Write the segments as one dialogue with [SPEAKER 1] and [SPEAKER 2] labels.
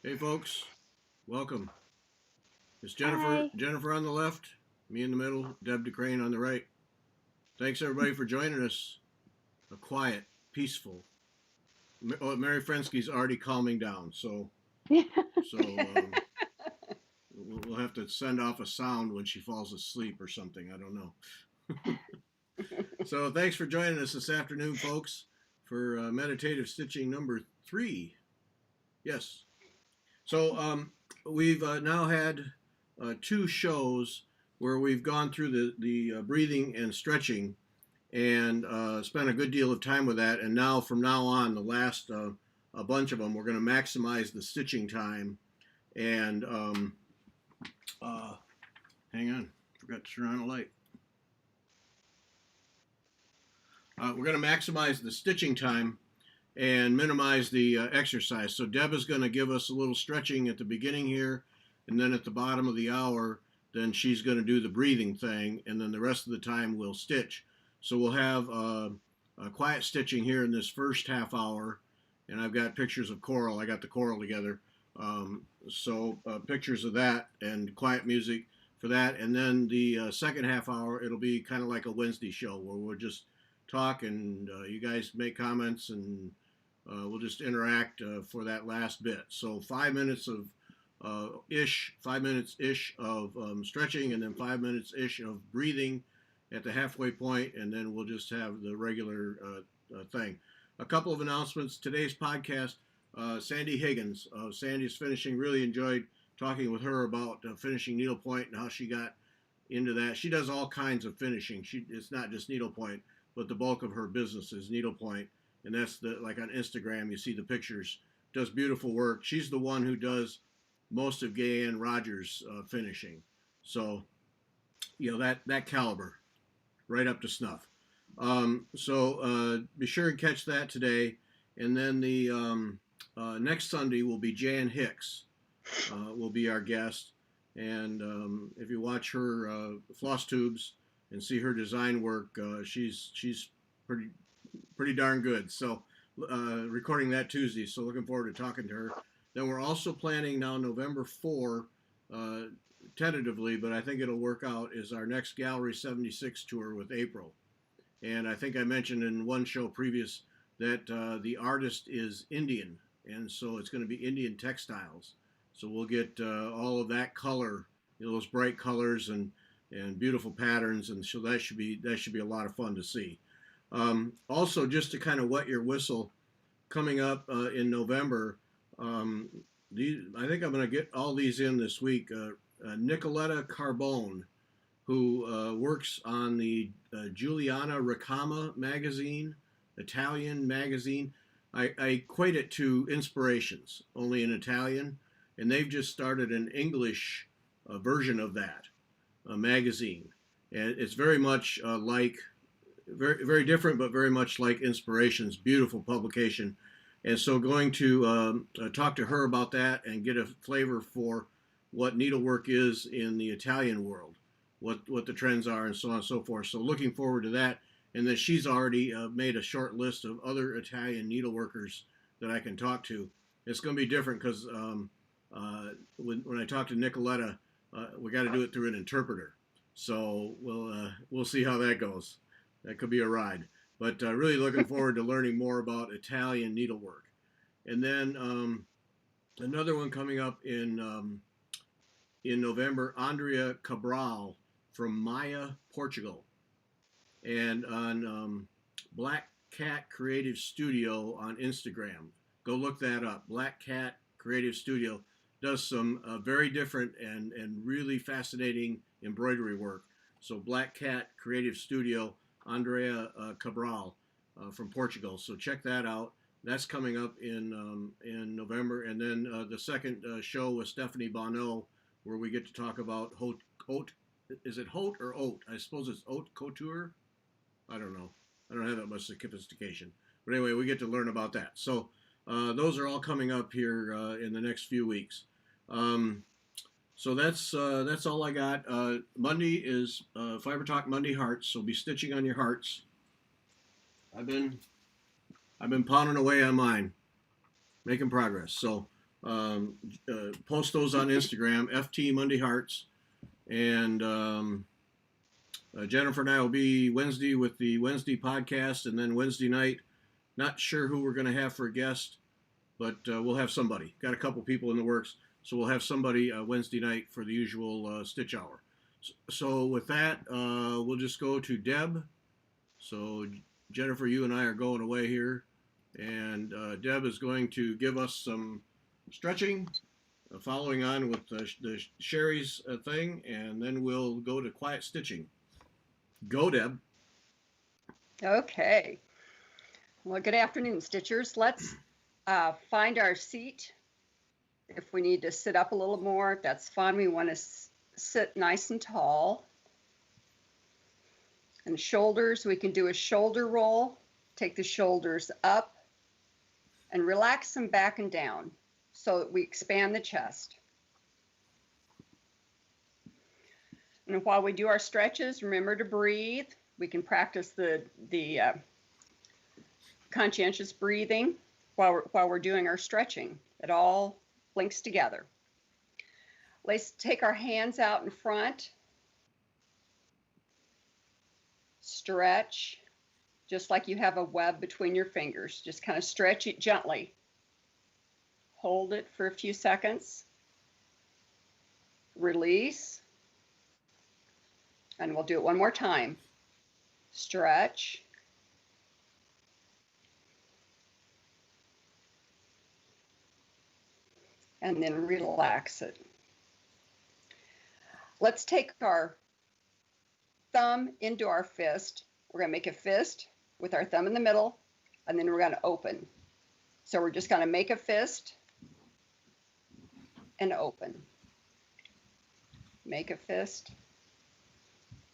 [SPEAKER 1] Hey folks, welcome. It's Jennifer.
[SPEAKER 2] Hi.
[SPEAKER 1] Jennifer on the left, me in the middle, Deb DeCrane on the right. Thanks everybody for joining us. A quiet, peaceful. Mary Frensky's already calming down, so we'll have to send off a sound when she falls asleep or something. I don't know. So thanks for joining us this afternoon, folks, for meditative stitching number 3. Yes. So we've now had 2 shows where we've gone through the breathing and stretching and spent a good deal of time with that. And now, from now on, the last a bunch of them, we're going to maximize the stitching time. And uh, hang on, forgot to turn on a light. We're going to maximize the stitching time and minimize the exercise. So Deb is going to give us a little stretching at the beginning here, and then at the bottom of the hour, then she's going to do the breathing thing, and then the rest of the time we'll stitch. So we'll have a quiet stitching here in this first half hour, and I've got pictures of coral. I got the coral together, so pictures of that and quiet music for that, and then the second half hour it'll be kind of like a Wednesday show where we'll just talk and you guys make comments and we'll just interact for that last bit. So 5 minutes of 5 minutes ish of stretching, and then 5 minutes ish of breathing at the halfway point, and then we'll just have the regular thing. A couple of announcements. Today's podcast, Sandy Higgins. Sandy's finishing. Really enjoyed talking with her about finishing needlepoint and how she got into that. She does all kinds of finishing. It's not just needlepoint, but the bulk of her business is needlepoint, and that's the like on Instagram you see the pictures. Does beautiful work. She's the one who does most of Gay Ann Rogers' finishing, so that caliber, right up to snuff. So be sure and catch that today, and then the next Sunday will be Jan Hicks, will be our guest, and if you watch her floss tubes and see her design work, she's pretty darn good. So recording that Tuesday, so looking forward to talking to her. Then we're also planning now November 4, tentatively, but I think it'll work out, is our next Gallery 76 tour with April. And I think I mentioned in one show previous that the artist is Indian, and so it's going to be Indian textiles. So we'll get all of that color, those bright colors and beautiful patterns, and so that should be a lot of fun to see. Also, just to kind of wet your whistle, coming up in November, I think I'm going to get all these in this week. Nicoletta Carbone, who works on the Giuliana Ricama magazine, Italian magazine. I equate it to Inspirations, only in Italian, and they've just started an English version of that magazine, and it's very much very very different, but very much like Inspirations. Beautiful publication, and so going to talk to her about that and get a flavor for what needlework is in the Italian world, what the trends are, and so on and so forth. So looking forward to that. And then she's already made a short list of other Italian needleworkers that I can talk to. It's going to be different because when I talk to Nicoletta, we got to do it through an interpreter. So we'll see how that goes. That could be a ride. But really looking forward to learning more about Italian needlework. And then another one coming up in November, Andrea Cabral from Maya, Portugal, and on Black Cat Creative Studio on Instagram. Go look that up. Black Cat Creative Studio does some very different and really fascinating embroidery work. So Black Cat Creative Studio, Andrea Cabral from Portugal. So check that out. That's coming up in November, and then the second show with Stephanie Bonneau, where we get to talk about haute. Is it haute or haute? I suppose it's haute couture. I don't know. I don't have that much sophistication. But anyway, we get to learn about that. So those are all coming up here in the next few weeks. So that's all I got. Monday is Fiber Talk Monday Hearts. So be stitching on your hearts. I've been pounding away on mine, making progress. So Um, Post those on Instagram, FT Monday Hearts. And Jennifer and I will be Wednesday with the Wednesday podcast, and then Wednesday night, not sure who we're going to have for a guest, but we'll have somebody. Got a couple people in the works, so we'll have somebody Wednesday night for the usual Stitch Hour. So with that, we'll just go to Deb. So Jennifer, you and I are going away here, and Deb is going to give us some stretching, following on with the Sherry's thing, and then we'll go to quiet stitching. Go, Deb.
[SPEAKER 2] Okay. Well, good afternoon, Stitchers. Let's find our seat. If we need to sit up a little more, that's fine. We want to sit nice and tall. And shoulders, we can do a shoulder roll. Take the shoulders up and relax them back and down so that we expand the chest. And while we do our stretches, remember to breathe. We can practice the conscientious breathing while we're doing our stretching. It all links together. Let's take our hands out in front. Stretch, just like you have a web between your fingers. Just kind of stretch it gently. Hold it for a few seconds. Release. And we'll do it one more time. Stretch. And then relax it. Let's take our thumb into our fist. We're going to make a fist with our thumb in the middle, and then we're going to open. So we're just going to make a fist and open. Make a fist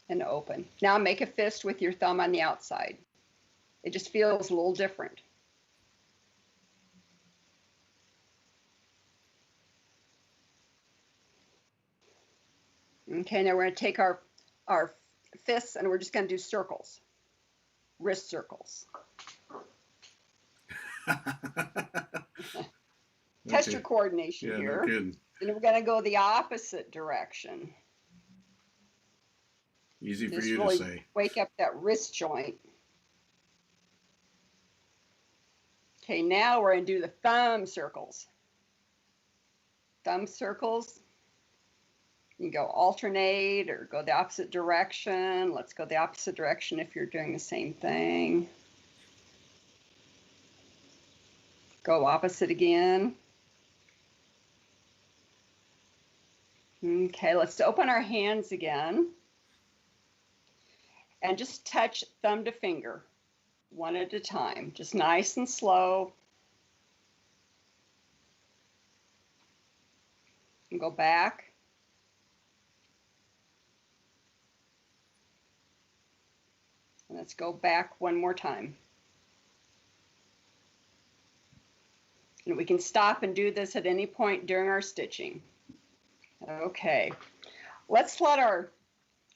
[SPEAKER 2] and open. Now make a fist with your thumb on the outside. It just feels a little different. Okay, now we're going to take our fists and we're just going to do circles, wrist circles. Test your coordination here.
[SPEAKER 1] No kidding.
[SPEAKER 2] And we're going to go the opposite direction.
[SPEAKER 1] Easy for
[SPEAKER 2] just
[SPEAKER 1] you
[SPEAKER 2] really
[SPEAKER 1] to say.
[SPEAKER 2] Wake up that wrist joint. Okay, now we're going to do the thumb circles. Thumb circles. You can go alternate or go the opposite direction. Let's go the opposite direction if you're doing the same thing. Go opposite again. Okay, let's open our hands again. And just touch thumb to finger, one at a time, just nice and slow. And go back. And let's go back one more time. And we can stop and do this at any point during our stitching. Okay, let's let our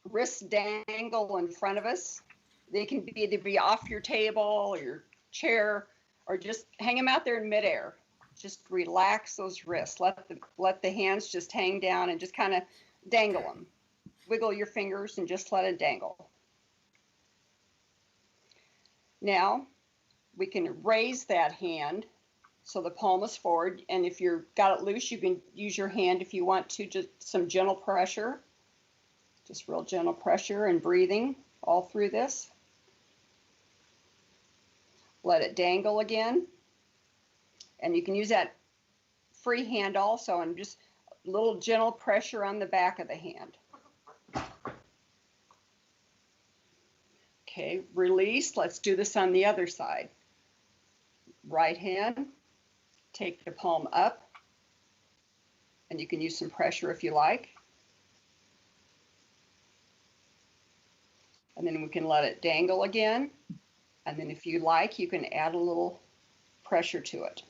[SPEAKER 2] wrists dangle in front of us. They can either be off your table or your chair, or just hang them out there in midair. Just relax those wrists. Let the hands just hang down and just kind of dangle them. Wiggle your fingers and just let it dangle. Now we can raise that hand so the palm is forward, and if you've got it loose, you can use your hand if you want to, just some gentle pressure. Just real gentle pressure and breathing all through this. Let it dangle again. And you can use that free hand also, and just a little gentle pressure on the back of the hand. Okay, release. Let's do this on the other side. Right hand, take the palm up, and you can use some pressure if you like. And then we can let it dangle again. And then if you like, you can add a little pressure to it.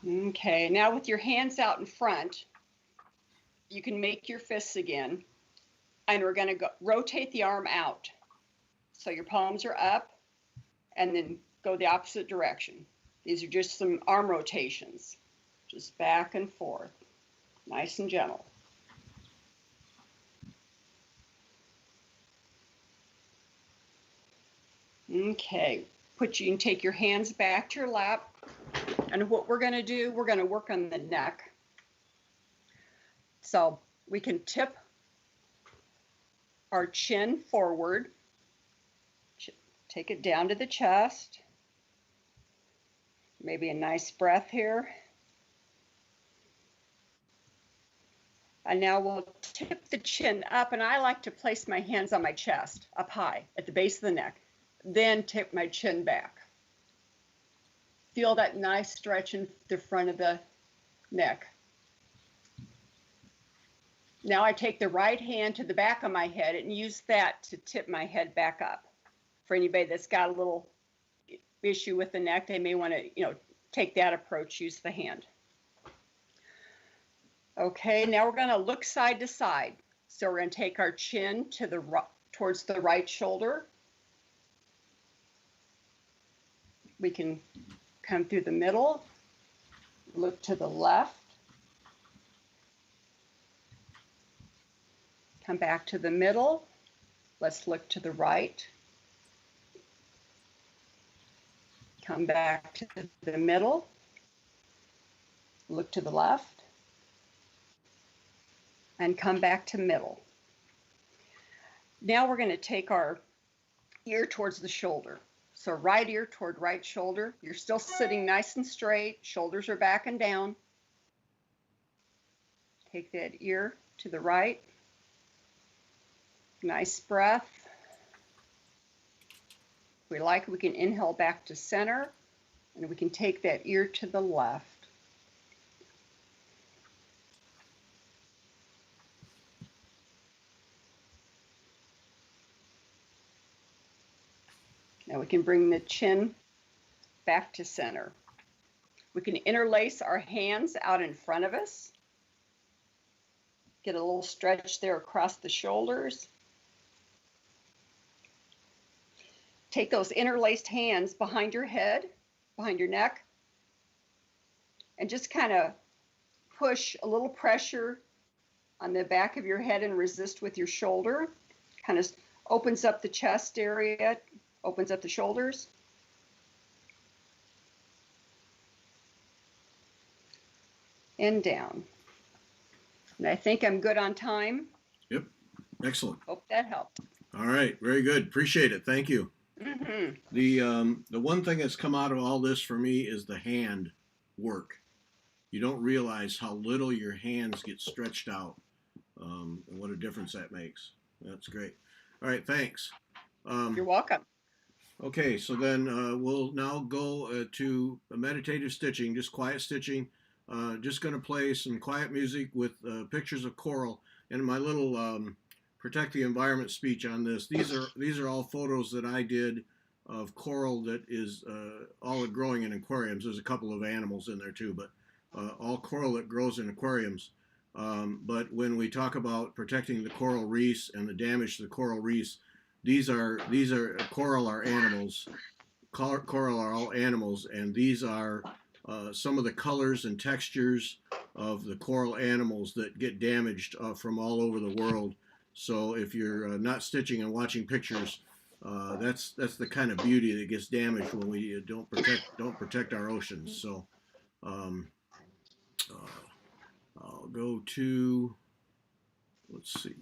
[SPEAKER 2] Okay, now with your hands out in front, you can make your fists again. And we're going to rotate the arm out. So your palms are up, and then go the opposite direction. These are just some arm rotations, just back and forth, nice and gentle. Okay, you can take your hands back to your lap, and what we're going to do, we're going to work on the neck. So we can tip our chin forward, take it down to the chest, maybe a nice breath here. And now we'll tip the chin up, and I like to place my hands on my chest, up high, at the base of the neck, then tip my chin back. Feel that nice stretch in the front of the neck. Now I take the right hand to the back of my head and use that to tip my head back up. For anybody that's got a little issue with the neck, they may want to, take that approach, use the hand. Okay, now we're going to look side to side. So we're going to take our chin towards the right shoulder. We can come through the middle, look to the left, come back to the middle. Let's look to the right. Come back to the middle, look to the left, and come back to middle. Now we're going to take our ear towards the shoulder. So right ear toward right shoulder. You're still sitting nice and straight. Shoulders are back and down. Take that ear to the right. Nice breath. If we like, we can inhale back to center, and we can take that ear to the left. Now we can bring the chin back to center. We can interlace our hands out in front of us. Get a little stretch there across the shoulders. Take those interlaced hands behind your head, behind your neck, and just kind of push a little pressure on the back of your head and resist with your shoulder. Kind of opens up the chest area, opens up the shoulders. And down. And I think I'm good on time.
[SPEAKER 1] Yep. Excellent.
[SPEAKER 2] Hope that helped.
[SPEAKER 1] All right. Very good. Appreciate it. Thank you.
[SPEAKER 2] Mm-hmm.
[SPEAKER 1] The one thing that's come out of all this for me is the hand work. You don't realize how little your hands get stretched out, and what a difference that makes. That's great. All right. Thanks.
[SPEAKER 2] You're welcome.
[SPEAKER 1] Okay, so then we'll now go to meditative stitching, just quiet stitching. Just going to play some quiet music with pictures of coral. And my little protect the environment speech on this. These are all photos that I did of coral that is all growing in aquariums. There's a couple of animals in there too, but all coral that grows in aquariums. But when we talk about protecting the coral reefs and the damage to the coral reefs, these are coral are animals. Coral are all animals, and these are some of the colors and textures of the coral animals that get damaged from all over the world. So if you're not stitching and watching pictures, that's the kind of beauty that gets damaged when we don't protect our oceans. So I'll go to, let's see.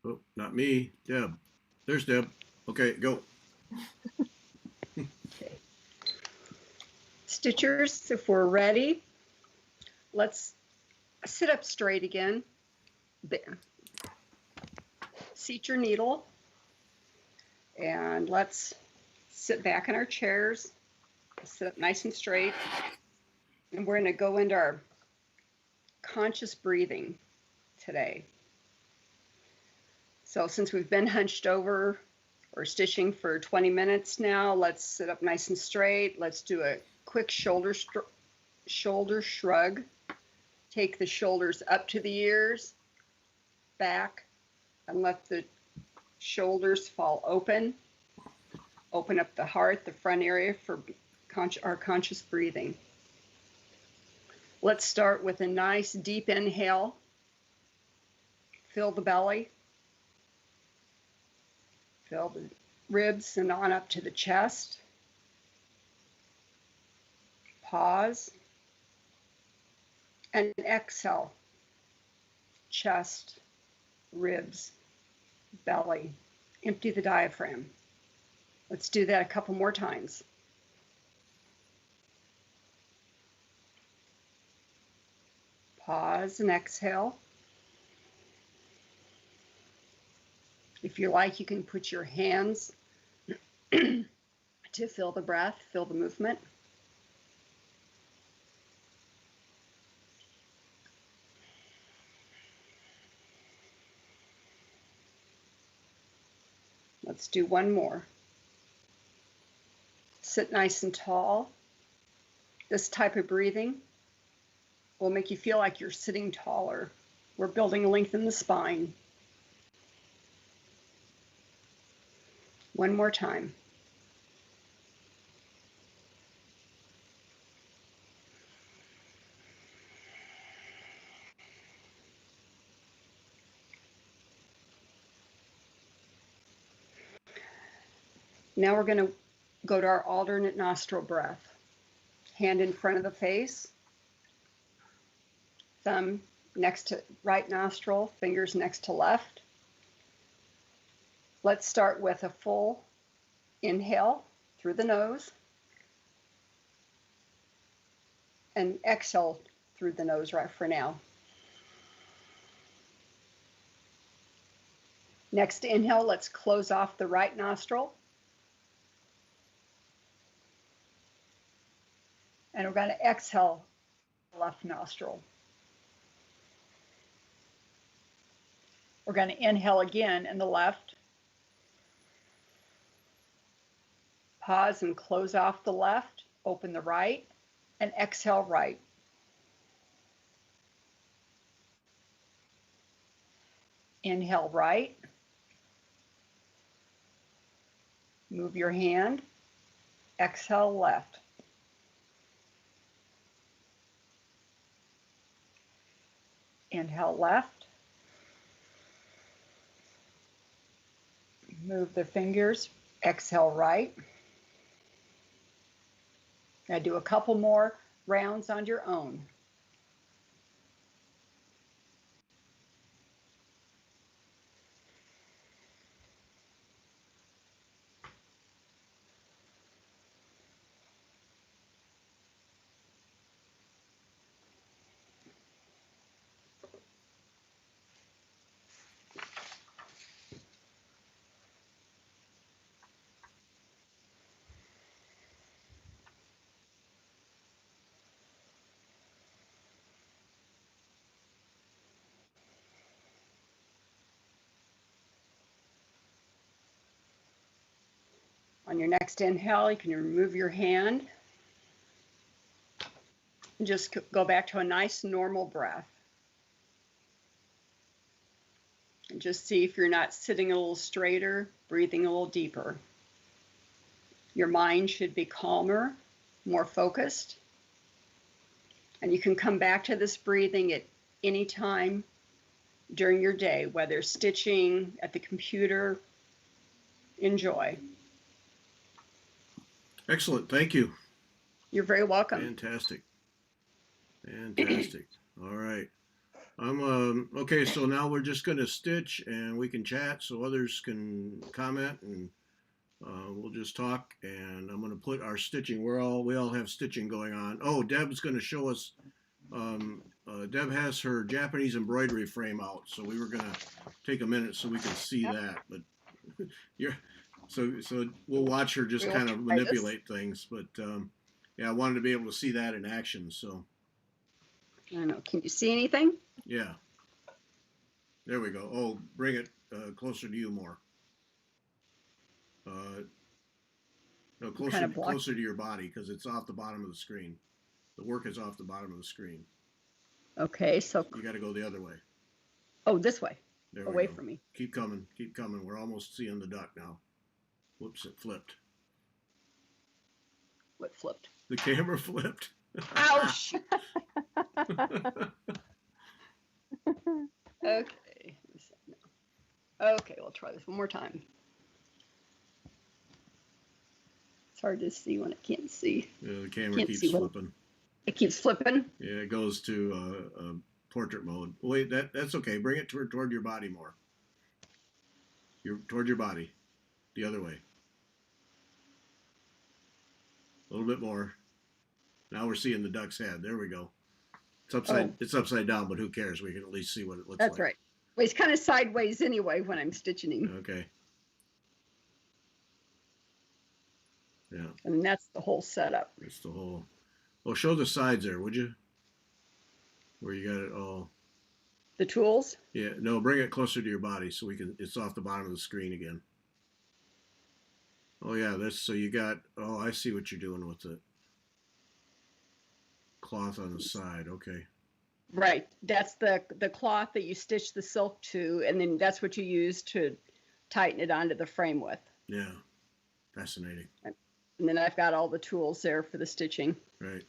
[SPEAKER 1] Oh, not me. Deb. There's Deb. Okay, go.
[SPEAKER 2] Okay. Stitchers, if we're ready, let's sit up straight again. Seat your needle. And let's sit back in our chairs, sit up nice and straight. And we're going to go into our conscious breathing today. So since we've been hunched over or stitching for 20 minutes now, let's sit up nice and straight. Let's do a quick shoulder shrug. Take the shoulders up to the ears, back, and let the shoulders fall open. Open up the heart, the front area for our conscious breathing. Let's start with a nice deep inhale. Fill the belly. Fill the ribs and on up to the chest. Pause. And exhale. Chest, ribs, belly. Empty the diaphragm. Let's do that a couple more times. Pause and exhale. If you like, you can put your hands to feel the breath, feel the movement. Let's do one more. Sit nice and tall. This type of breathing will make you feel like you're sitting taller. We're building length in the spine. One more time. Now we're going to go to our alternate nostril breath. Hand in front of the face. Thumb next to right nostril, fingers next to left. Let's start with a full inhale through the nose and exhale through the nose right for now. Next inhale, let's close off the right nostril. And we're going to exhale the left nostril. We're going to inhale again in the left. Pause and close off the left, open the right, and exhale right. Inhale right. Move your hand. Exhale left. Inhale left. Move the fingers. Exhale right. Now do a couple more rounds on your own. On your next inhale, you can remove your hand and just go back to a nice normal breath. And just see if you're not sitting a little straighter, breathing a little deeper. Your mind should be calmer, more focused. And you can come back to this breathing at any time during your day, whether stitching, at the computer. Enjoy.
[SPEAKER 1] Excellent. Thank you.
[SPEAKER 2] You're very welcome.
[SPEAKER 1] Fantastic. Fantastic. All right. Okay, so now we're just going to stitch and we can chat so others can comment and we'll just talk. And I'm going to put our stitching. We all have stitching going on. Oh, Deb's going to show us. Deb has her Japanese embroidery frame out, so we were going to take a minute so we can see
[SPEAKER 2] Yep.
[SPEAKER 1] that. But you're so we'll watch her just
[SPEAKER 2] We'll
[SPEAKER 1] kind of
[SPEAKER 2] try this.
[SPEAKER 1] manipulate things. But yeah, I wanted to be able to see that in action. So
[SPEAKER 2] I don't know. Can you see anything?
[SPEAKER 1] yeah. There we go. Oh, bring it closer to you more. No, closer to your body because it's off the bottom of the screen. The work is off the bottom of the screen.
[SPEAKER 2] Okay, so
[SPEAKER 1] You got to go the other way.
[SPEAKER 2] oh, this way,
[SPEAKER 1] There
[SPEAKER 2] away
[SPEAKER 1] we go.
[SPEAKER 2] from me.
[SPEAKER 1] Keep coming. Keep coming. We're almost seeing the duck now. Whoops, it flipped.
[SPEAKER 2] What flipped?
[SPEAKER 1] The camera flipped.
[SPEAKER 2] Ouch! Okay. Okay, we'll try this one more time. It's hard to see when it can't see.
[SPEAKER 1] Yeah, the camera
[SPEAKER 2] Can't
[SPEAKER 1] keeps
[SPEAKER 2] see
[SPEAKER 1] flipping.
[SPEAKER 2] It keeps flipping.
[SPEAKER 1] Yeah, it goes to portrait mode. Wait, that's okay. Bring it toward your body more. Toward your body, the other way. A little bit more. Now we're seeing the duck's head. There we go. It's upside down, but who cares? We can at least see what it looks like.
[SPEAKER 2] That's right. Well, it's kind of sideways anyway when I'm stitching him.
[SPEAKER 1] Okay. Yeah.
[SPEAKER 2] And that's the whole setup.
[SPEAKER 1] That's the whole. Oh, show the sides there, would you? Where you got it all.
[SPEAKER 2] The tools?
[SPEAKER 1] Yeah. No, bring it closer to your body so we can. It's off the bottom of the screen again. Oh yeah, that's so you got. Oh, I see what you're doing with it. Cloth on the side. Okay.
[SPEAKER 2] Right. That's the cloth that you stitch the silk to, and then that's what you use to tighten it onto the frame with.
[SPEAKER 1] Yeah. Fascinating.
[SPEAKER 2] And then I've got all the tools there for the stitching.
[SPEAKER 1] Right.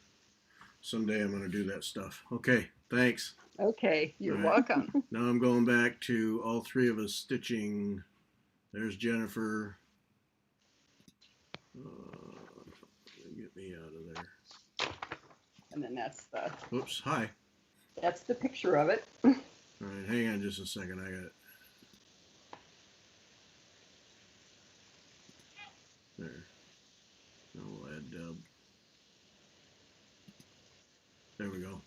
[SPEAKER 1] Someday I'm going to do that stuff. Okay. Thanks.
[SPEAKER 2] Okay. You're
[SPEAKER 1] All right.
[SPEAKER 2] welcome.
[SPEAKER 1] Now I'm going back to all three of us stitching. There's Jennifer. Get me out of there.
[SPEAKER 2] And then that's
[SPEAKER 1] Whoops. Hi.
[SPEAKER 2] the picture of it.
[SPEAKER 1] All right. Hang on just a second. I got it. There. Now we'll add Deb. There we go.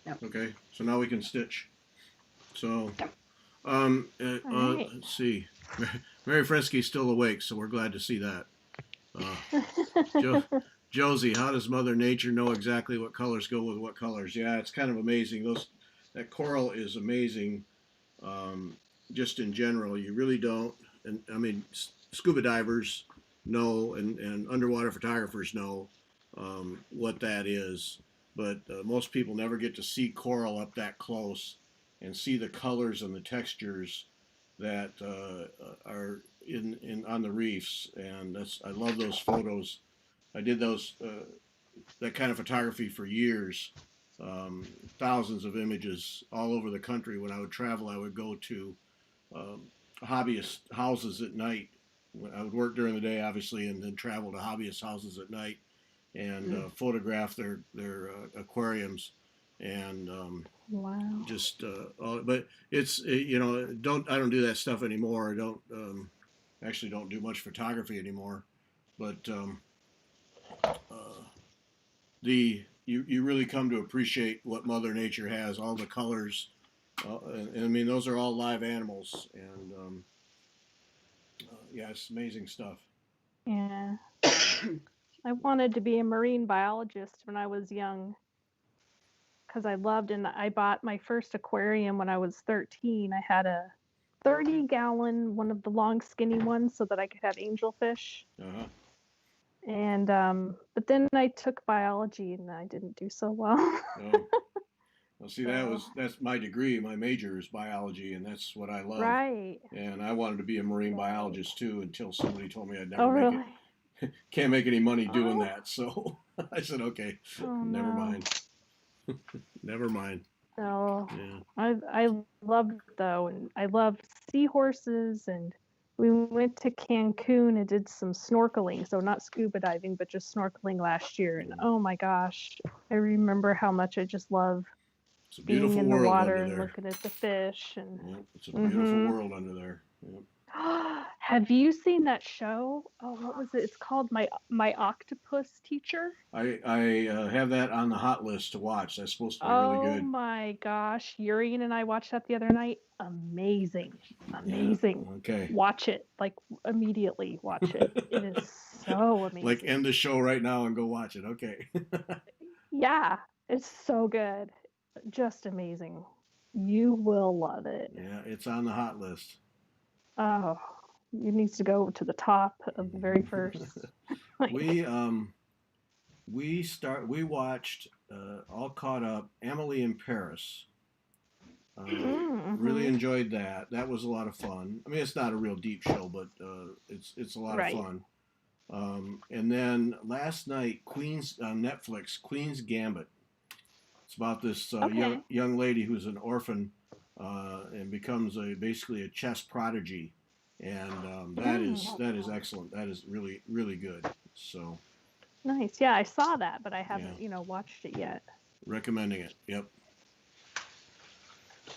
[SPEAKER 2] Yep.
[SPEAKER 1] Okay. So now we can stitch. So,
[SPEAKER 3] right.
[SPEAKER 1] let's see. Mary Fresky's still awake, so we're glad to see that. Josie, how does Mother Nature know exactly what colors go with what colors? Yeah, it's kind of amazing. That coral is amazing. Just in general, you really don't. And I mean, scuba divers know, and underwater photographers know what that is. But most people never get to see coral up that close and see the colors and the textures that are in on the reefs. And I love those photos. I did that kind of photography for years, thousands of images all over the country. When I would travel, I would go to hobbyist houses at night. I would work during the day, obviously, and then travel to hobbyist houses at night and photograph their aquariums and
[SPEAKER 3] Wow.
[SPEAKER 1] just but it's I don't do that stuff anymore. I don't actually don't do much photography anymore, but you really come to appreciate what Mother Nature has, all the colors, and I mean those are all live animals, and yeah, it's amazing stuff.
[SPEAKER 3] Yeah. I wanted to be a marine biologist when I was young because I loved, and I bought my first aquarium when I was 13. I had a 30-gallon, one of the long skinny ones so that I could have angelfish.
[SPEAKER 1] Uh-huh.
[SPEAKER 3] And but then I took biology and I didn't do so well.
[SPEAKER 1] Oh. Well, see, that's my degree. My major is biology, and that's what I love.
[SPEAKER 3] Right.
[SPEAKER 1] And I wanted to be a marine biologist too until somebody told me I'd never
[SPEAKER 3] Oh,
[SPEAKER 1] make
[SPEAKER 3] really?
[SPEAKER 1] it. Can't make any money doing that. So I said, okay,
[SPEAKER 3] Oh,
[SPEAKER 1] never
[SPEAKER 3] no.
[SPEAKER 1] mind. Never mind.
[SPEAKER 3] So
[SPEAKER 1] Yeah.
[SPEAKER 3] I loved it though, and I love seahorses, and we went to Cancun and did some snorkeling. So not scuba diving, but just snorkeling last year. And oh my gosh, I remember how much I just love
[SPEAKER 1] It's a
[SPEAKER 3] being
[SPEAKER 1] beautiful
[SPEAKER 3] in the
[SPEAKER 1] world
[SPEAKER 3] water
[SPEAKER 1] under
[SPEAKER 3] and
[SPEAKER 1] there.
[SPEAKER 3] looking at the fish and
[SPEAKER 1] Yeah, it's a beautiful
[SPEAKER 3] hmm
[SPEAKER 1] world under there. Yeah.
[SPEAKER 3] Have you seen that show? Oh, what was it? It's called My Octopus Teacher.
[SPEAKER 1] I have that on the hot list to watch. That's supposed to be really
[SPEAKER 3] Oh
[SPEAKER 1] good.
[SPEAKER 3] my gosh, Urian and I watched that the other night. Amazing.
[SPEAKER 1] Yeah.
[SPEAKER 3] Amazing.
[SPEAKER 1] Okay.
[SPEAKER 3] Watch it. Like immediately watch it. It is so
[SPEAKER 1] Like
[SPEAKER 3] amazing.
[SPEAKER 1] end the show right now and go watch it. Okay.
[SPEAKER 3] Yeah, it's so good. Just amazing. You will love it.
[SPEAKER 1] Yeah, it's on the hot list.
[SPEAKER 3] Oh, it needs to go to the top of the very first. Like,
[SPEAKER 1] We watched all caught up Emily in Paris. Really
[SPEAKER 3] mm-hmm.
[SPEAKER 1] enjoyed that. That was a lot of fun. I mean, it's not a real deep show, but it's a lot of
[SPEAKER 3] Right.
[SPEAKER 1] fun. And then last night, Queen's on Netflix, Queen's Gambit. It's about this
[SPEAKER 3] Okay.
[SPEAKER 1] young lady who's an orphan and becomes basically a chess prodigy, and that is excellent. That is really really good. So
[SPEAKER 3] Nice. Yeah, I saw that, but I
[SPEAKER 1] yeah,
[SPEAKER 3] haven't, watched it yet.
[SPEAKER 1] recommending it. Yep.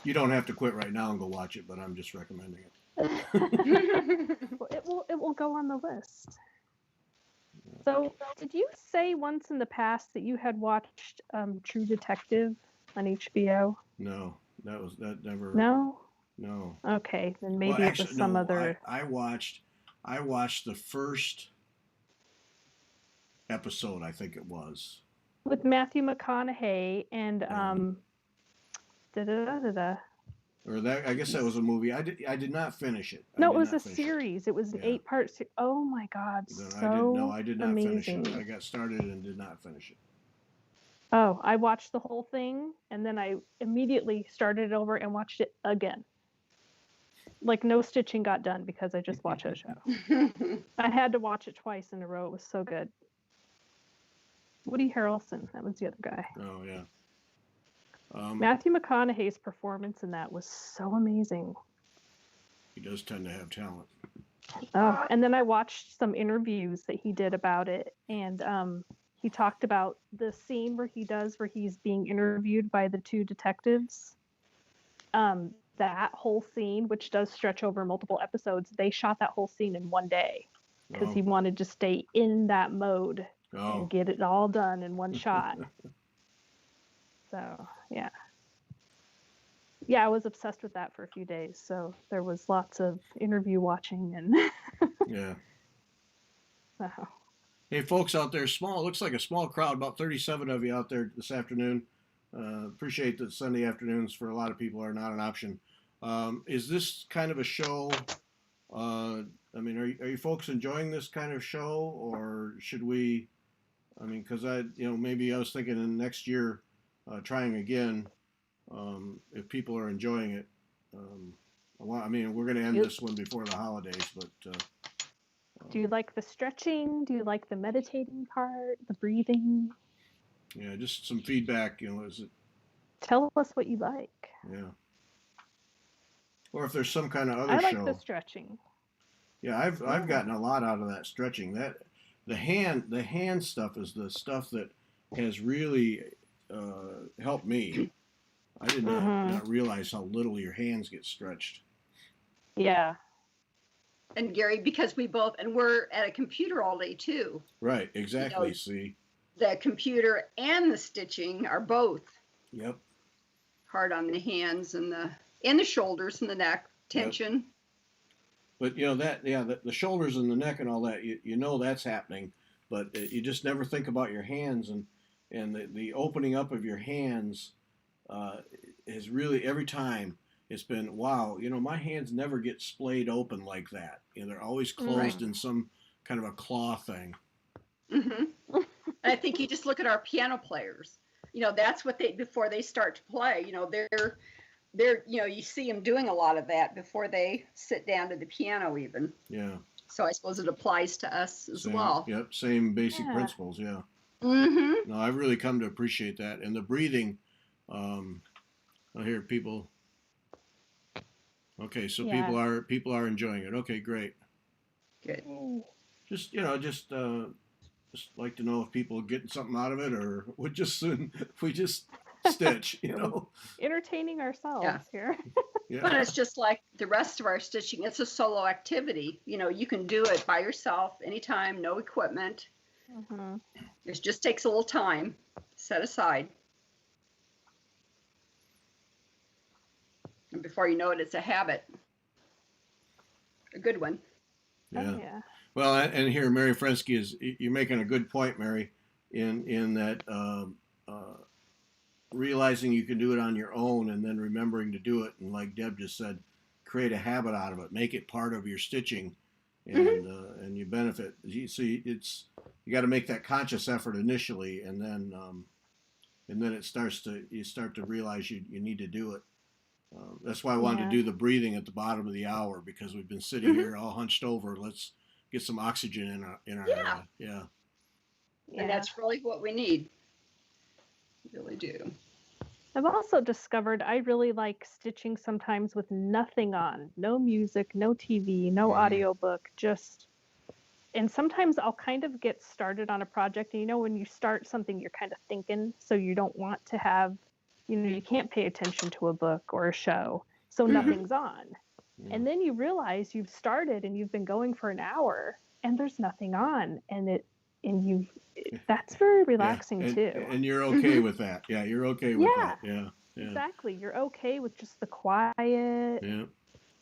[SPEAKER 1] You don't have to quit right now and go watch it, but I'm just recommending it.
[SPEAKER 3] Well, it will go on the list. So, did you say once in the past that you had watched True Detective on HBO?
[SPEAKER 1] No, that never.
[SPEAKER 3] No?
[SPEAKER 1] No.
[SPEAKER 3] Okay, then
[SPEAKER 1] Well,
[SPEAKER 3] maybe it was
[SPEAKER 1] actually,
[SPEAKER 3] some
[SPEAKER 1] no.
[SPEAKER 3] other
[SPEAKER 1] I watched the first episode. I think it was.
[SPEAKER 3] with Matthew McConaughey and
[SPEAKER 1] Yeah.
[SPEAKER 3] da da da da da.
[SPEAKER 1] Or that I guess that was a movie. I did not finish it. I
[SPEAKER 3] No, it
[SPEAKER 1] did
[SPEAKER 3] was
[SPEAKER 1] not
[SPEAKER 3] a
[SPEAKER 1] finish it.
[SPEAKER 3] series. It was an
[SPEAKER 1] Yeah.
[SPEAKER 3] 8-part series. Oh my God,
[SPEAKER 1] Then
[SPEAKER 3] so
[SPEAKER 1] I did not finish
[SPEAKER 3] amazing.
[SPEAKER 1] it. I got started and did not finish it.
[SPEAKER 3] Oh, I watched the whole thing and then I immediately started it over and watched it again. Like no stitching got done because I just watched a show. I had to watch it twice in a row. It was so good. Woody Harrelson, that was the other guy.
[SPEAKER 1] Oh yeah.
[SPEAKER 3] Matthew McConaughey's performance in that was so amazing.
[SPEAKER 1] He does tend to have talent.
[SPEAKER 3] Oh, and then I watched some interviews that he did about it, and he talked about the scene where he's being interviewed by the two detectives. That whole scene, which does stretch over multiple episodes, they shot that whole scene in one day because he wanted to stay in that mode and get it all done in one shot. So yeah. Yeah, I was obsessed with that for a few days. So there was lots of interview watching and
[SPEAKER 1] Yeah.
[SPEAKER 3] so.
[SPEAKER 1] Hey, folks out there, looks like a small crowd, about 37 of you out there this afternoon. Appreciate that Sunday afternoons for a lot of people are not an option. Is this kind of a show? I mean, are you folks enjoying this kind of show, or should we? I mean, because maybe I was thinking in next year, trying again. If people are enjoying it, I mean, we're going to end this one before the holidays, but.
[SPEAKER 3] Do you like the stretching? Do you like the meditating part, the breathing?
[SPEAKER 1] Yeah, just some feedback. Is it?
[SPEAKER 3] Tell us what you like.
[SPEAKER 1] Yeah. Or if there's some kind of other
[SPEAKER 3] I like
[SPEAKER 1] show.
[SPEAKER 3] the stretching.
[SPEAKER 1] Yeah, I've gotten a lot out of that stretching. That the hand stuff is the stuff that has really helped me. I did not realize how little your hands get stretched.
[SPEAKER 3] Yeah.
[SPEAKER 2] And Gary, because we're at a computer all day too.
[SPEAKER 1] Right, exactly. See,
[SPEAKER 2] the computer and the stitching are both hard on the hands and the shoulders and the neck tension.
[SPEAKER 1] But the shoulders and the neck and all that, that's happening, but you just never think about your hands and the opening up of your hands is really every time. It's been, wow, my hands never get splayed open like that. They're always closed in some kind of a claw thing.
[SPEAKER 2] Mm-hmm. I think you just look at our piano players. That's what before they start to play, they're you see them doing a lot of that before they sit down to the piano even.
[SPEAKER 1] Yeah.
[SPEAKER 2] So I suppose it applies to us as well.
[SPEAKER 1] Yep, same basic principles, yeah.
[SPEAKER 2] Mm-hmm.
[SPEAKER 1] No, I've really come to appreciate that. And the breathing, I hear people. Okay, so people are enjoying it. Okay, great.
[SPEAKER 2] Good.
[SPEAKER 1] Just like to know if people are getting something out of it, or would just soon if we just stitch, you know.
[SPEAKER 3] Entertaining ourselves
[SPEAKER 2] Yeah.
[SPEAKER 3] here.
[SPEAKER 2] But
[SPEAKER 1] Yeah.
[SPEAKER 2] it's just like the rest of our stitching. It's a solo activity. You know, you can do it by yourself anytime, no equipment.
[SPEAKER 3] Mhm.
[SPEAKER 2] It just takes a little time set aside. And before you know it, it's a habit. A good one.
[SPEAKER 1] Yeah.
[SPEAKER 3] Oh yeah.
[SPEAKER 1] Well, and here, Mary Frensky is you're making a good point, Mary, in that realizing you can do it on your own and then remembering to do it, and like Deb just said, create a habit out of it, make it part of your stitching, and you benefit. You see, it's you got to make that conscious effort initially, and then you start to realize you need to do it. That's why I wanted to
[SPEAKER 3] Yeah.
[SPEAKER 1] do the breathing at the bottom of the hour, because we've been sitting
[SPEAKER 2] Mhm.
[SPEAKER 1] here all hunched over. Let's get some oxygen in our
[SPEAKER 2] Yeah.
[SPEAKER 1] yeah.
[SPEAKER 2] And
[SPEAKER 3] Yeah.
[SPEAKER 2] that's really what we need. We really do.
[SPEAKER 3] I've also discovered I really like stitching sometimes with nothing on, no music, no TV, no
[SPEAKER 1] Mhm.
[SPEAKER 3] audiobook, just and sometimes I'll kind of get started on a project. And you know, when you start something, you're kind of thinking, so you don't want to have, you can't pay attention to a book or a show, so
[SPEAKER 2] Mhm.
[SPEAKER 3] nothing's on.
[SPEAKER 1] Yeah.
[SPEAKER 3] And then you realize you've started and you've been going for an hour and there's nothing on, and that's very
[SPEAKER 1] Yeah,
[SPEAKER 3] relaxing too.
[SPEAKER 1] and you're okay
[SPEAKER 2] Mhm.
[SPEAKER 1] with that. Yeah, you're okay with
[SPEAKER 3] Yeah,
[SPEAKER 1] that. Yeah, yeah,
[SPEAKER 3] exactly. You're okay with just the quiet
[SPEAKER 1] yeah.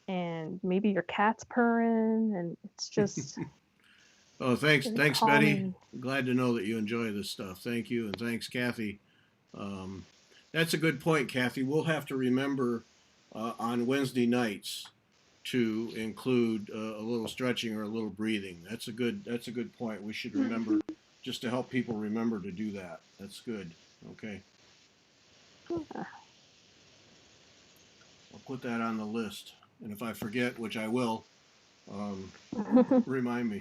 [SPEAKER 3] and maybe your cat's purring, and it's just
[SPEAKER 1] Oh,
[SPEAKER 3] very
[SPEAKER 1] thanks, Betty.
[SPEAKER 3] calming.
[SPEAKER 1] Glad to know that you enjoy this stuff. Thank you, and thanks, Kathy. Um, that's a good point, Kathy. We'll have to remember on Wednesday nights to include a little stretching or a little breathing. That's a good point. We should remember just to help people remember to do that. That's good. Okay, I'll put that on the list, and if I forget, which I will, um, remind me.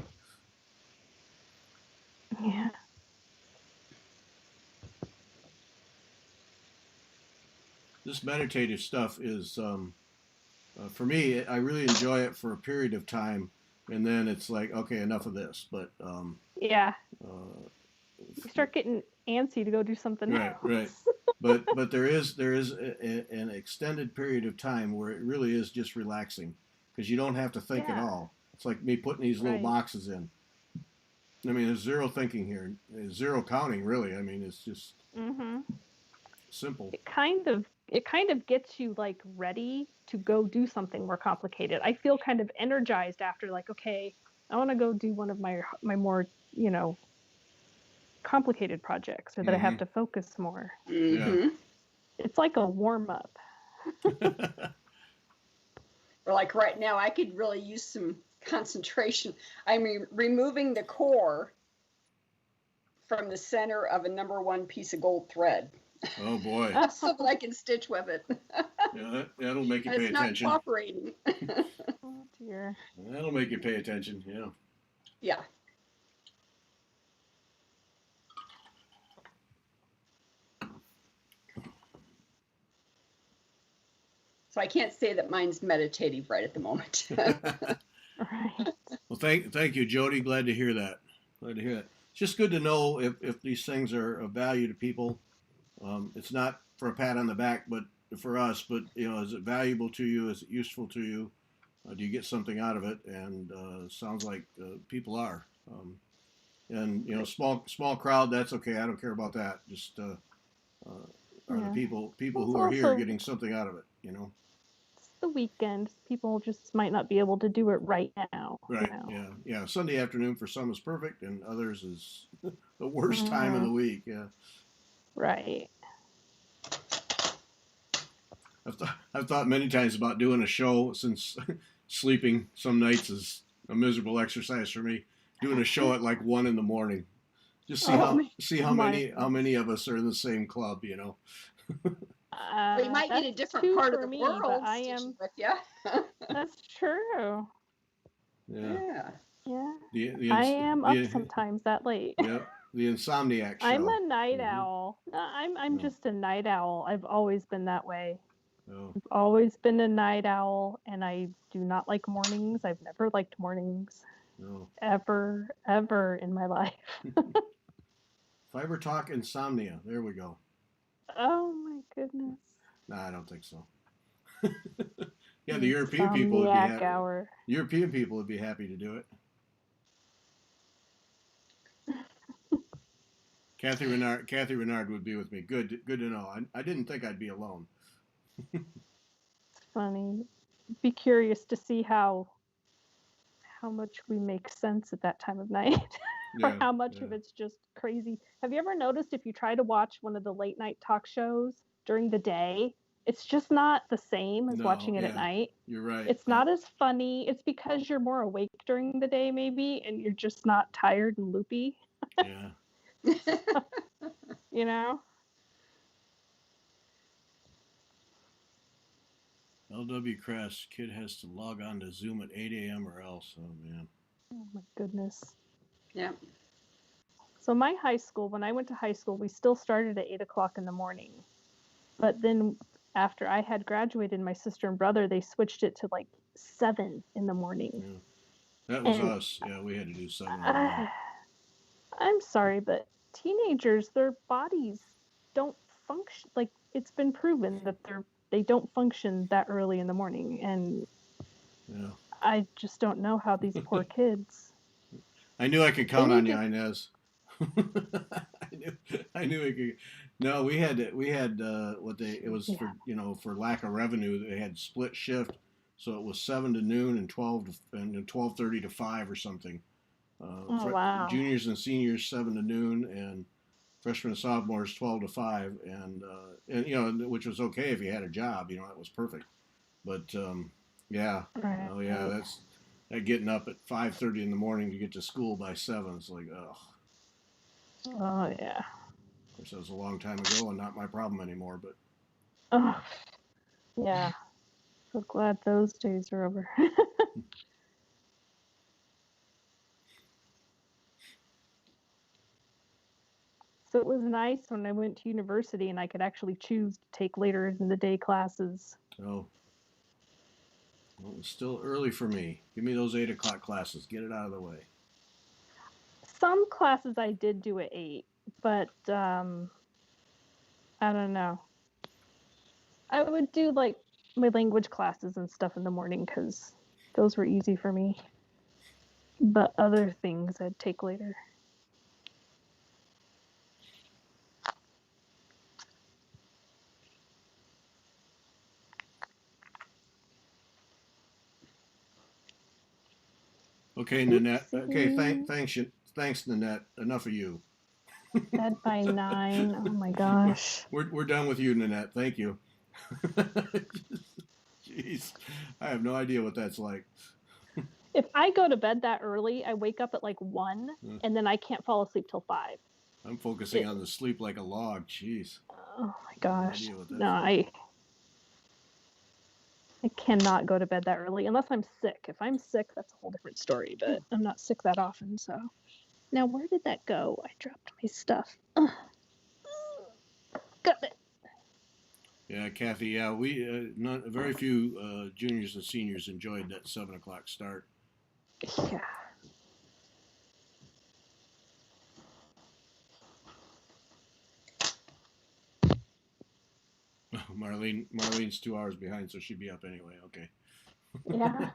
[SPEAKER 3] Yeah.
[SPEAKER 1] This meditative stuff is for me. I really enjoy it for a period of time, and then it's like, okay, enough of this. But
[SPEAKER 3] Yeah.
[SPEAKER 1] uh,
[SPEAKER 3] You start getting antsy to go do something
[SPEAKER 1] right, right.
[SPEAKER 3] else.
[SPEAKER 1] But there is an extended period of time where it really is just relaxing, because you don't have to think at
[SPEAKER 3] Yeah.
[SPEAKER 1] all. It's like me putting these little
[SPEAKER 3] Right.
[SPEAKER 1] boxes in. I mean, there's zero thinking here, there's zero counting really. I mean, it's just
[SPEAKER 3] Mhm.
[SPEAKER 1] simple.
[SPEAKER 3] It kind of gets you like ready to go do something more complicated. I feel kind of energized after, like, okay, I want to go do one of my more, complicated projects, or that I have
[SPEAKER 1] Hmm.
[SPEAKER 3] to focus more.
[SPEAKER 1] Yeah.
[SPEAKER 2] Mhm.
[SPEAKER 3] It's like a warm up.
[SPEAKER 2] Or like right now, I could really use some concentration. I'm removing the core from the center of a number one piece of gold thread
[SPEAKER 1] Oh boy.
[SPEAKER 2] so that I can stitch with it.
[SPEAKER 1] Yeah, that'll make you
[SPEAKER 2] And
[SPEAKER 1] pay
[SPEAKER 2] it's not
[SPEAKER 1] attention.
[SPEAKER 2] cooperating.
[SPEAKER 3] Oh dear.
[SPEAKER 1] That'll make you pay attention. Yeah.
[SPEAKER 2] Yeah. So I can't say that mine's meditative right at the moment.
[SPEAKER 3] Right.
[SPEAKER 1] Well, thank you, Jody. Glad to hear that. Glad to hear that. It's just good to know if these things are of value to people. It's not for a pat on the back, but for us. But is it valuable to you? Is it useful to you? Do you get something out of it? And sounds like people are. And small crowd. That's okay. I don't care about that. Just are the
[SPEAKER 3] Yeah.
[SPEAKER 1] people
[SPEAKER 3] It's
[SPEAKER 1] who are here
[SPEAKER 3] also
[SPEAKER 1] getting something out of it?
[SPEAKER 3] it's the weekend. People just might not be able to do it right now.
[SPEAKER 1] Right. Yeah. Yeah. Sunday afternoon for some is perfect, and others is the worst time of
[SPEAKER 3] Hmm.
[SPEAKER 1] the week. Yeah.
[SPEAKER 3] Right.
[SPEAKER 1] I've thought many times about doing a show, since sleeping some nights is a miserable exercise for me. Doing a show at like 1 in the morning. Just see
[SPEAKER 3] Oh
[SPEAKER 1] how see how
[SPEAKER 3] my
[SPEAKER 1] many of us are in the same club.
[SPEAKER 2] Well, you might get a
[SPEAKER 3] That's
[SPEAKER 2] different
[SPEAKER 3] two
[SPEAKER 2] part of
[SPEAKER 3] for
[SPEAKER 2] the
[SPEAKER 3] me, but
[SPEAKER 2] world
[SPEAKER 3] I
[SPEAKER 2] stitching
[SPEAKER 3] am.
[SPEAKER 2] with you.
[SPEAKER 3] That's true.
[SPEAKER 1] Yeah.
[SPEAKER 2] Yeah.
[SPEAKER 3] Yeah.
[SPEAKER 1] The
[SPEAKER 3] I am up
[SPEAKER 1] the
[SPEAKER 3] sometimes that late.
[SPEAKER 1] Yep, the insomniac
[SPEAKER 3] I'm
[SPEAKER 1] show.
[SPEAKER 3] a night
[SPEAKER 1] Hmm.
[SPEAKER 3] owl. No, I'm
[SPEAKER 1] No.
[SPEAKER 3] just a night owl. I've always been that way.
[SPEAKER 1] No.
[SPEAKER 3] I've always been a night owl, and I do not like mornings. I've never liked mornings,
[SPEAKER 1] No.
[SPEAKER 3] ever in my life.
[SPEAKER 1] Fiber talk insomnia. There we go.
[SPEAKER 3] Oh my goodness.
[SPEAKER 1] No, I don't think so. Yeah, the European people would be
[SPEAKER 3] Insomniac
[SPEAKER 1] happy.
[SPEAKER 3] hour.
[SPEAKER 1] European people would be happy to do it. Kathy Renard would be with me. Good to know. I didn't think I'd be alone.
[SPEAKER 3] It's funny. Be curious to see how much we make sense at that time of night or
[SPEAKER 1] Yeah,
[SPEAKER 3] how much
[SPEAKER 1] yeah.
[SPEAKER 3] of it's just crazy. Have you ever noticed if you try to watch one of the late night talk shows during the day, it's just not the same as
[SPEAKER 1] No,
[SPEAKER 3] watching it at
[SPEAKER 1] yeah,
[SPEAKER 3] night?
[SPEAKER 1] you're right.
[SPEAKER 3] It's not as funny. It's because you're more awake during the day, maybe, and you're just not tired and loopy,
[SPEAKER 1] Yeah.
[SPEAKER 3] you know?
[SPEAKER 1] LW Crest, kid has to log on to Zoom at 8 a.m. or else. Oh, man.
[SPEAKER 3] Oh my goodness.
[SPEAKER 2] Yeah.
[SPEAKER 3] So my high school, when I went to high school, we still started at 8 o'clock in the morning. But then after I had graduated, my sister and brother, they switched it to like 7 in the morning.
[SPEAKER 1] Yeah. That was
[SPEAKER 3] And
[SPEAKER 1] us. Yeah, we had to do 7 in the morning.
[SPEAKER 3] uh, I'm sorry, but teenagers, their bodies don't function. Like it's been proven that they don't function that early in the morning, and
[SPEAKER 1] Yeah.
[SPEAKER 3] I just don't know how these poor kids.
[SPEAKER 1] I knew I could
[SPEAKER 3] They
[SPEAKER 1] count on
[SPEAKER 3] need
[SPEAKER 1] you,
[SPEAKER 3] to.
[SPEAKER 1] Inez. I knew it could. No, we had what they it was
[SPEAKER 3] Yeah.
[SPEAKER 1] for for lack of revenue they had split shift, so it was 7 to noon and 12:30 to 5 or something.
[SPEAKER 3] Oh wow.
[SPEAKER 1] Juniors and seniors 7 to noon and freshmen and sophomores 12 to 5 and which was okay if you had a job, that was perfect. But yeah,
[SPEAKER 3] Right.
[SPEAKER 1] oh yeah, that's that getting up at 5:30 in the morning to get to school by 7. It's like, oh.
[SPEAKER 3] Oh yeah.
[SPEAKER 1] Of course, that was a long time ago and not my problem anymore. But
[SPEAKER 3] Oh yeah. So glad those days are over. So it was nice when I went to university and I could actually choose to take later in the day classes.
[SPEAKER 1] oh, well, it's still early for me. Give me those 8 o'clock classes. Get it out of the way.
[SPEAKER 3] Some classes I did do at 8, but I don't know. I would do like my language classes and stuff in the morning because those were easy for me. But other things I'd take later.
[SPEAKER 1] Okay, Nanette. Okay,
[SPEAKER 3] Oopsie.
[SPEAKER 1] thanks, Nanette. Enough of you.
[SPEAKER 3] Bed by 9. Oh my gosh.
[SPEAKER 1] We're done with you, Nanette. Thank you. Jeez, I have no idea what that's like.
[SPEAKER 3] If I go to bed that early, I wake up at like 1
[SPEAKER 1] Hmm.
[SPEAKER 3] and then I can't fall asleep till 5.
[SPEAKER 1] I'm focusing on the sleep like a log. Jeez.
[SPEAKER 3] Oh my
[SPEAKER 1] I have no
[SPEAKER 3] gosh.
[SPEAKER 1] idea what that's
[SPEAKER 3] No,
[SPEAKER 1] like.
[SPEAKER 3] I cannot go to bed that early unless I'm sick. If I'm sick, that's a whole different story, but I'm not sick that often, so. Now, where did that go? I dropped my stuff. Ugh. Got it.
[SPEAKER 1] Yeah, Kathy. Yeah, we very few juniors and seniors enjoyed that 7 o'clock start.
[SPEAKER 3] Yeah.
[SPEAKER 1] Marlene's 2 hours behind, so she'd be up anyway. Okay.
[SPEAKER 3] Yeah.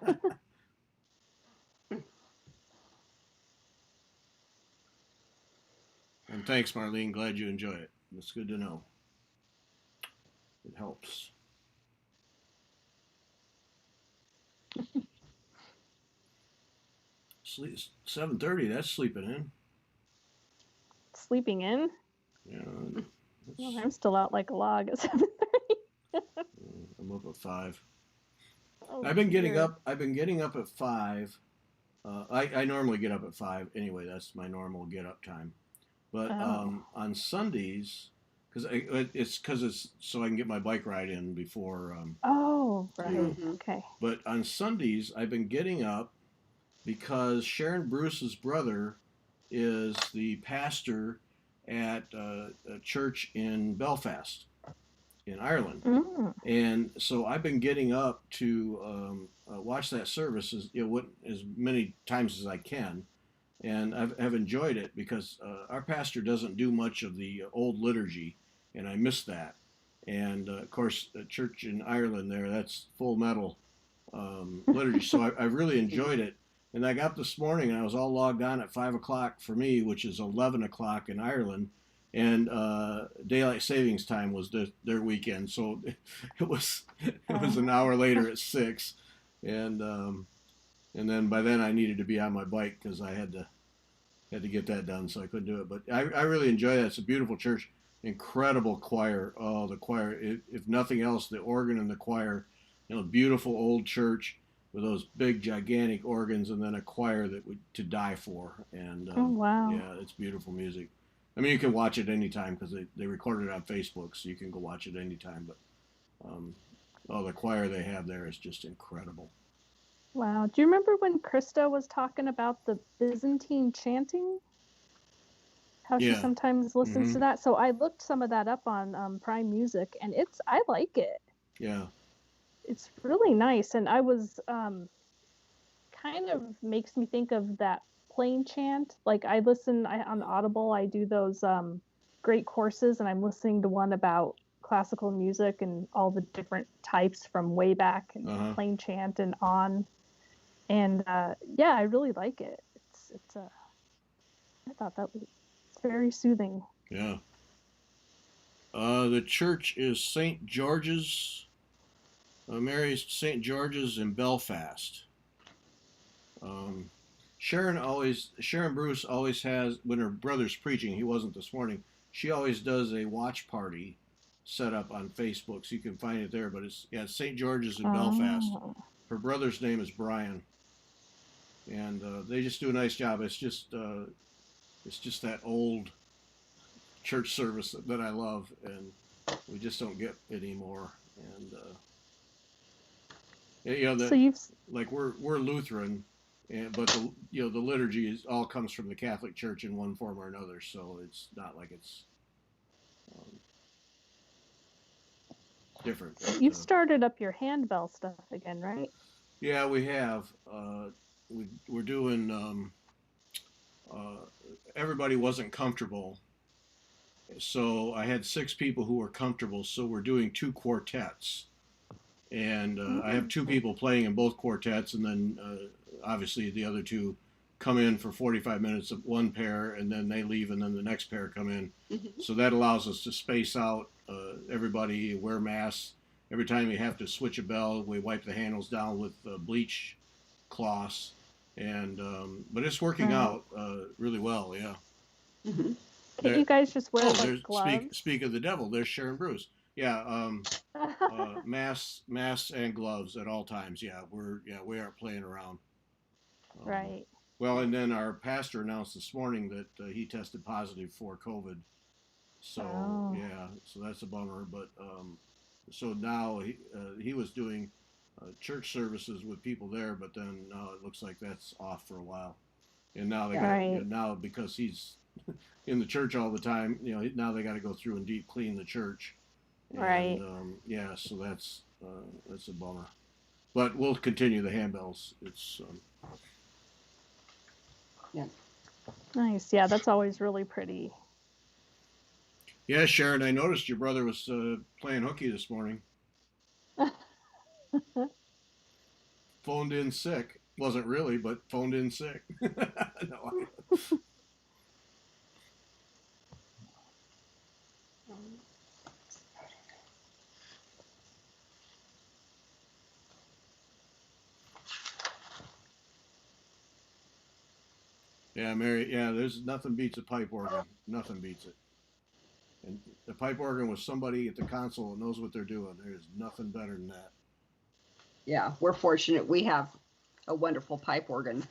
[SPEAKER 1] And thanks, Marlene. Glad you enjoy it. That's good to know. It helps. Sleep 7:30. That's sleeping in.
[SPEAKER 3] Sleeping in?
[SPEAKER 1] Yeah.
[SPEAKER 3] Well, I'm still out like a log at 7:30.
[SPEAKER 1] I'm up at 5.
[SPEAKER 3] Oh,
[SPEAKER 1] I've been getting
[SPEAKER 3] dear.
[SPEAKER 1] up. I've been getting up at 5. I normally get up at 5 anyway. That's my normal get up time. But
[SPEAKER 3] Oh.
[SPEAKER 1] on Sundays, it's so I can get my bike ride in before.
[SPEAKER 3] Oh, right.
[SPEAKER 2] Mhm.
[SPEAKER 3] Okay.
[SPEAKER 1] But on Sundays, I've been getting up because Sharon Bruce's brother is the pastor at a church in Belfast, in Ireland.
[SPEAKER 3] Mm.
[SPEAKER 1] And so I've been getting up to watch that service as many times as I can. And I've enjoyed it because our pastor doesn't do much of the old liturgy. and I missed that. And of course, the church in Ireland there, that's full metal liturgy. So I really enjoyed it. And I got up this morning and I was all logged on at 5 o'clock for me, which is 11 o'clock in Ireland. And daylight savings time was their weekend, so it was an hour later at 6, and then by then I needed to be on my bike because I had to get that done, so I couldn't do it. But I really enjoy that. It's a beautiful church, incredible choir. Oh, the choir! If nothing else, the organ and the choir. Beautiful old church with those big, gigantic organs, and then a choir that would to die for. And
[SPEAKER 3] Oh, wow.
[SPEAKER 1] yeah, it's beautiful music. I mean, you can watch it anytime because they recorded it on Facebook, so you can go watch it anytime. But the choir they have there is just incredible.
[SPEAKER 3] Wow. Do you remember when Krista was talking about the Byzantine chanting? How she
[SPEAKER 1] Yeah.
[SPEAKER 3] sometimes listens
[SPEAKER 1] Mm-hmm.
[SPEAKER 3] to that. So I looked some of that up on Prime Music, and I like it.
[SPEAKER 1] Yeah.
[SPEAKER 3] It's really nice, and I was kind of makes me think of that plain chant. Like I listen on Audible, I do those great courses, and I'm listening to one about classical music and all the different types from way back and plain chant and on. And yeah, I really like it. I thought that was very soothing.
[SPEAKER 1] Yeah. The church is St. George's, Mary's St. George's in Belfast. Sharon Bruce always has, when her brother's preaching, he wasn't this morning, she always does a watch party set up on Facebook, so you can find it there. But it's St. George's in Belfast. Her brother's name is Brian, and they just do a nice job. It's just that old church service that I love, and we just don't get anymore. And
[SPEAKER 3] So you've
[SPEAKER 1] like we're Lutheran, but the liturgy all comes from the Catholic Church in one form or another. So it's not like it's different.
[SPEAKER 3] you've started up your handbell stuff again, right?
[SPEAKER 1] Yeah, we have. We're doing. Everybody wasn't comfortable, so I had 6 people who were comfortable. So we're doing 2 quartets, and I have 2 people playing in both quartets, and then obviously the other 2 come in for 45 minutes of one pair, and then they leave, and then the next pair come in. Mm-hmm. So that allows us to space out everybody, wear masks. Every time you have to switch a bell, we wipe the handles down with bleach cloths, and but it's working out really well. Yeah.
[SPEAKER 3] Mm-hmm. Can't you guys just wear gloves?
[SPEAKER 1] Speak of the devil. There's Sharon Bruce. Yeah. Masks and gloves at all times. Yeah, we aren't playing around.
[SPEAKER 3] Right.
[SPEAKER 1] Well, and then our pastor announced this morning that he tested positive for COVID. So so that's a bummer. But so now he was doing church services with people there, but then now it looks like that's off for a while. And now now because he's in the church all the time, now they got to go through and deep clean the church. And,
[SPEAKER 3] right.
[SPEAKER 1] So that's a bummer. But we'll continue the handbells. It's
[SPEAKER 3] nice. Yeah, that's always really pretty.
[SPEAKER 1] Yeah, Sharon, I noticed your brother was playing hooky this morning. Phoned in sick. Wasn't really, but phoned in sick. No, Yeah, Mary. Yeah, there's nothing beats a pipe organ. Nothing beats it. And the pipe organ with somebody at the console that knows what they're doing. There's nothing better than that.
[SPEAKER 2] Yeah, we're fortunate. We have a wonderful pipe organ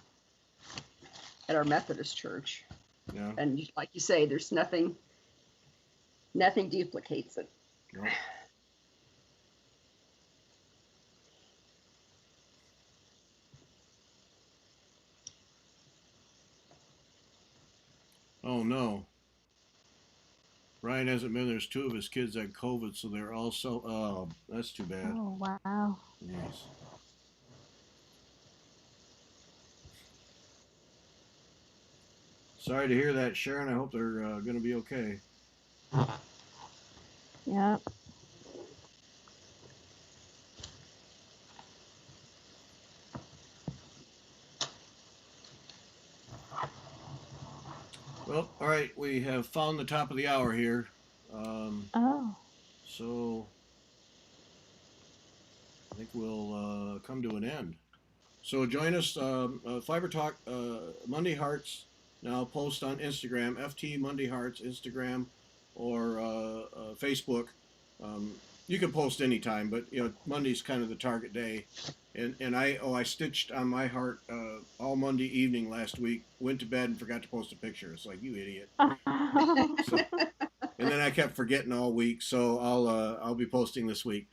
[SPEAKER 2] at our Methodist church.
[SPEAKER 1] Yeah.
[SPEAKER 2] And like you say, there's nothing duplicates it.
[SPEAKER 1] No. Oh no. Ryan hasn't been. There's 2 of his kids had COVID, so they're also. Oh, that's too bad.
[SPEAKER 3] Oh wow.
[SPEAKER 1] Yes. Sorry to hear that, Sharon. I hope they're going to be okay.
[SPEAKER 3] Yeah.
[SPEAKER 1] Well, all right, we have found the top of the hour here. Um,
[SPEAKER 3] Oh.
[SPEAKER 1] so I think we'll come to an end. So join us, Fiber Talk Monday Hearts. Now post on Instagram, FT Monday Hearts, Instagram or Facebook. Um, you can post anytime, but Monday's kind of the target day. And I stitched on my heart all Monday evening last week. Went to bed and forgot to post a picture. It's like, you idiot. So, and then I kept forgetting all week. So I'll be posting this week.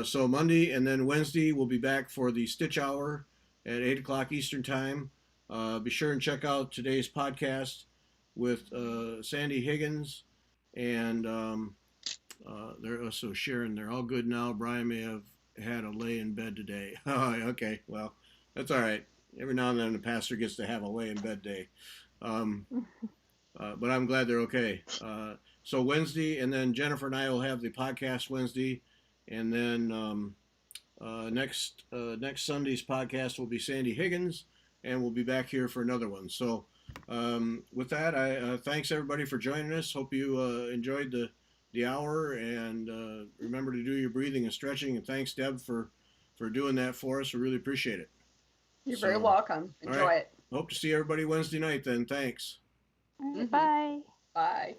[SPEAKER 1] So Monday and then Wednesday we'll be back for the Stitch Hour at 8 o'clock Eastern Time. Be sure and check out today's podcast with Sandy Higgins, and they're also sharing. They're all good now. Brian may have had a lay in bed today. Oh, okay, well, that's all right. Every now and then the pastor gets to have a lay in bed day. But I'm glad they're okay. So Wednesday, and then Jennifer and I will have the podcast Wednesday, and then next Sunday's podcast will be Sandy Higgins, and we'll be back here for another one. So with that, I thanks everybody for joining us. Hope you enjoyed the hour, and remember to do your breathing and stretching. And thanks, Deb, for doing that for us. We really appreciate it.
[SPEAKER 2] You're very welcome. Enjoy
[SPEAKER 1] right.
[SPEAKER 2] it.
[SPEAKER 1] Hope to see everybody Wednesday night then. Thanks.
[SPEAKER 3] Bye.
[SPEAKER 2] Bye.